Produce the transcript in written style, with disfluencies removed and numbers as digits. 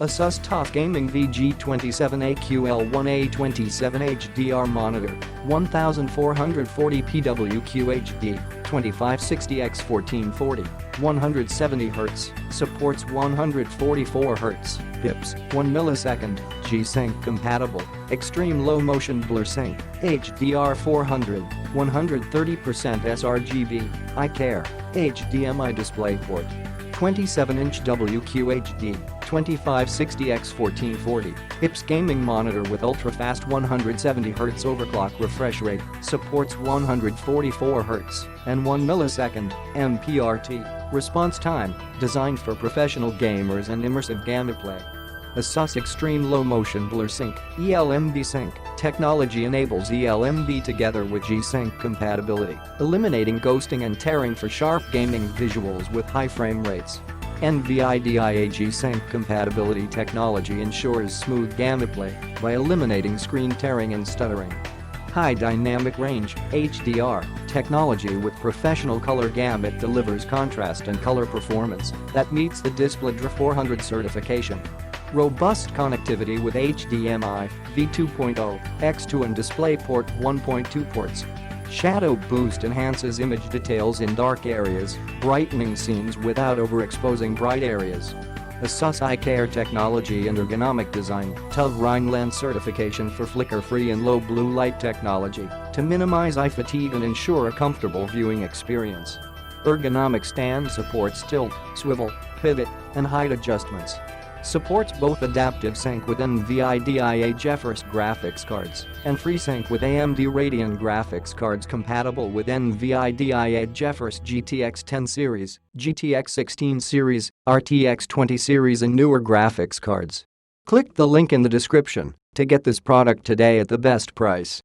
ASUS TUF Gaming VG27AQL1A 27 HDR monitor, 1440p WQHD, 2560x1440, 170Hz, supports 144Hz, IPS, 1 millisecond, G-SYNC compatible, extreme low motion blur sync, HDR 400, 130% sRGB, Eye Care, HDMI DisplayPort, 27-inch WQHD, 2560x1440, IPS gaming monitor with ultrafast 170Hz overclock refresh rate, supports 144Hz and 1 millisecond, MPRT, response time, designed for professional gamers and immersive gamut play. ASUS Extreme Low Motion Blur Sync, ELMB SYNC, technology enables ELMB together with G-SYNC compatibility, eliminating ghosting and tearing for sharp gaming visuals with high frame rates. NVIDIA G-SYNC Compatibility Technology ensures smooth gamut play by eliminating screen tearing and stuttering. High Dynamic Range, HDR, technology with professional color gamut delivers contrast and color performance that meets the DisplayPort 400 certification. Robust connectivity with HDMI, V2.0, X2 and DisplayPort 1.2 ports. Shadow Boost enhances image details in dark areas, brightening scenes without overexposing bright areas. ASUS Eye Care technology and Ergonomic Design, TUV Rheinland certification for flicker-free and low blue light technology to minimize eye fatigue and ensure a comfortable viewing experience. Ergonomic stand supports tilt, swivel, pivot, and height adjustments. Supports both adaptive sync with NVIDIA GeForce graphics cards and FreeSync with AMD Radeon graphics cards compatible with NVIDIA GeForce GTX 10 series, GTX 16 series, RTX 20 series and newer graphics cards. Click the link in the description to get this product today at the best price.